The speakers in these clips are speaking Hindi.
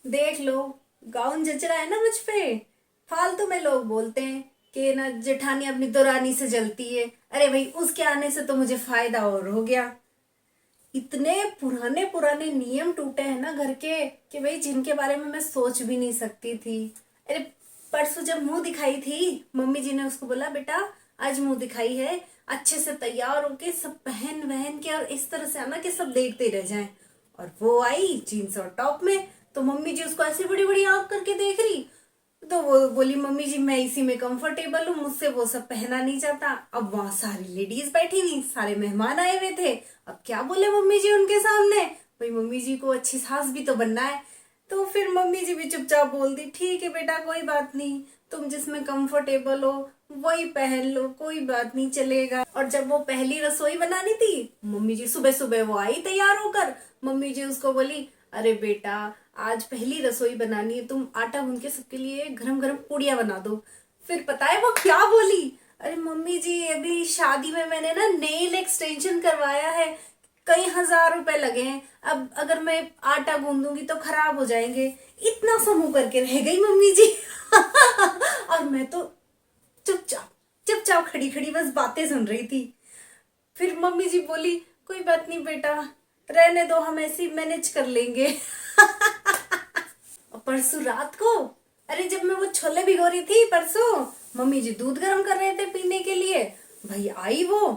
देख लो, गाउन जच रहा है ना मुझ पे। फालतू में लोग बोलते हैं कि ना जेठानी अपनी दौरानी से जलती है। अरे भाई, उसके आने से तो मुझे फायदा और हो गया। इतने पुराने पुराने नियम टूटे हैं ना घर के कि भाई जिनके बारे में मैं सोच भी नहीं सकती थी। अरे, परसों जब मुंह दिखाई थी, मम्मी जी ने उसको बोला, बेटा आज मुंह दिखाई है, अच्छे से तैयार होके सब पहन वहन के और इस तरह से आना कि सब देखते रह जाएं। और वो आई जीन्स और टॉप में, तो मम्मी जी उसको ऐसी बड़ी बड़ी आंख करके देख रही। तो वो बोली, मम्मी जी मैं इसी में कंफर्टेबल हूँ, मुझसे वो सब पहना नहीं जाता। अब वहां सारी लेडीज बैठी हुई, सारे मेहमान आए हुए थे। अब क्या बोले मम्मी जी उनके सामने। भाई मम्मी जी को अच्छी सास भी तो बनना है। तो फिर मम्मी जी भी चुपचाप बोल दी, ठीक है बेटा कोई बात नहीं, तुम जिसमें कंफर्टेबल हो वही पहन लो, कोई बात नहीं चलेगा। और जब वो पहली रसोई बनानी थी, मम्मी जी सुबह सुबह वो आई तैयार होकर। मम्मी जी उसको बोली, अरे बेटा आज पहली रसोई बनानी है, तुम आटा गूंद के सबके लिए गरम गरम पूड़ियाँ बना दो। फिर पता है वो क्या बोली, अरे मम्मी जी अभी शादी में मैंने ना नेल एक्सटेंशन करवाया है, कई हजार रुपए लगे हैं, अब अगर मैं आटा गूंदूंगी तो खराब हो जाएंगे। इतना सा मुंह करके रह गई मम्मी जी। और मैं तो चुपचाप चुपचाप खड़ी खड़ी बस बातें सुन रही थी। फिर मम्मी जी बोली, कोई बात नहीं बेटा, रहने दो, हम ऐसे ही मैनेज कर लेंगे। और परसों रात को, अरे जब मैं वो छोले भिगो रही थी परसों, मम्मी जी दूध गर्म कर रहे थे पीने के लिए। भाई आई वो,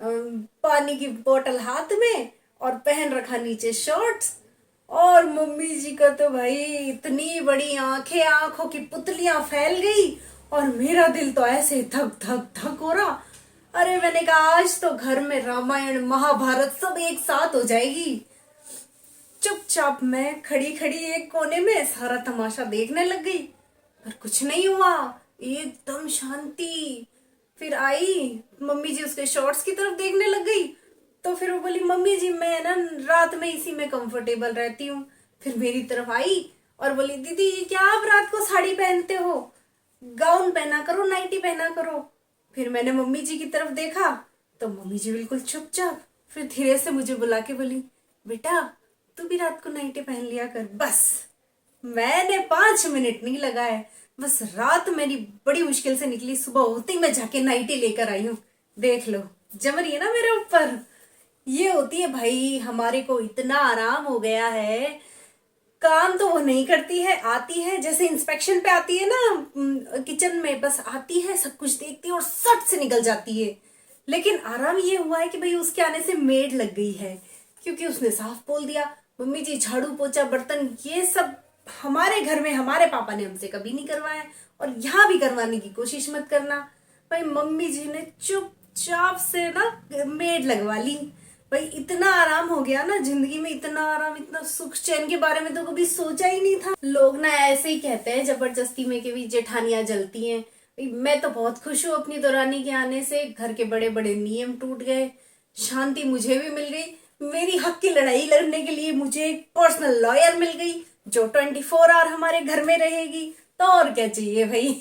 पानी की बोतल हाथ में और पहन रखा नीचे शॉर्ट्स। और मम्मी जी का तो भाई इतनी बड़ी आंखें, आंखों की पुतलियां फैल गई। और मेरा दिल तो ऐसे धक धक धक हो रहा। अरे मैंने कहा आज तो घर में रामायण महाभारत सब एक साथ हो जाएगी। चुपचाप मैं खड़ी खड़ी एक कोने में सारा तमाशा देखने लग गई। पर कुछ नहीं हुआ, एकदम शांति। फिर आई मम्मी जी, उसके शॉर्ट्स की तरफ देखने लग गई। तो फिर वो बोली, मम्मी जी मैं ना रात में इसी में कंफर्टेबल रहती हूँ। फिर मेरी तरफ आई और बोली, दीदी ये क्या आप रात को साड़ी पहनते हो, गाउन पहना करो, नाइटी पहना करो। फिर मैंने मम्मी जी की तरफ देखा, तो मम्मी जी बिल्कुल चुपचाप। फिर धीरे से मुझे बुला के बोली, बेटा तू भी रात को नाइटी पहन लिया कर। बस मैंने 5 मिनट नहीं लगाए, बस रात मेरी बड़ी मुश्किल से निकली, सुबह होते ही मैं जाके नाइटी लेकर आई हूँ। देख लो, जम रही है ना मेरे ऊपर। ये होती है भाई, हमारे को इतना आराम हो गया है। काम तो वो नहीं करती है, आती है जैसे इंस्पेक्शन पे आती है ना किचन में, बस आती है सब कुछ देखती है और सट से निकल जाती है। लेकिन आराम ये हुआ है कि भाई उसके आने से मेड लग गई है, क्योंकि उसने साफ बोल दिया, मम्मी जी झाड़ू पोछा बर्तन ये सब हमारे घर में हमारे पापा ने हमसे कभी नहीं करवाया, और यहाँ भी करवाने की कोशिश मत करना। भाई मम्मी जी ने चुपचाप से ना मेड लगवा ली। भाई इतना आराम हो गया ना जिंदगी में, इतना आराम, इतना सुख चैन के बारे में तो कभी सोचा ही नहीं था। लोग ना ऐसे ही कहते हैं जबरदस्ती में कि भी जेठानियां जलती हैं। भाई मैं तो बहुत खुश हूँ अपनी दौरानी के आने से, घर के बड़े बड़े नियम टूट गए, शांति मुझे भी मिल गई। मेरी हक की लड़ाई लड़ने के लिए मुझे एक पर्सनल लॉयर मिल गई जो 24 आवर हमारे घर में रहेगी। तो और क्या चाहिए भाई।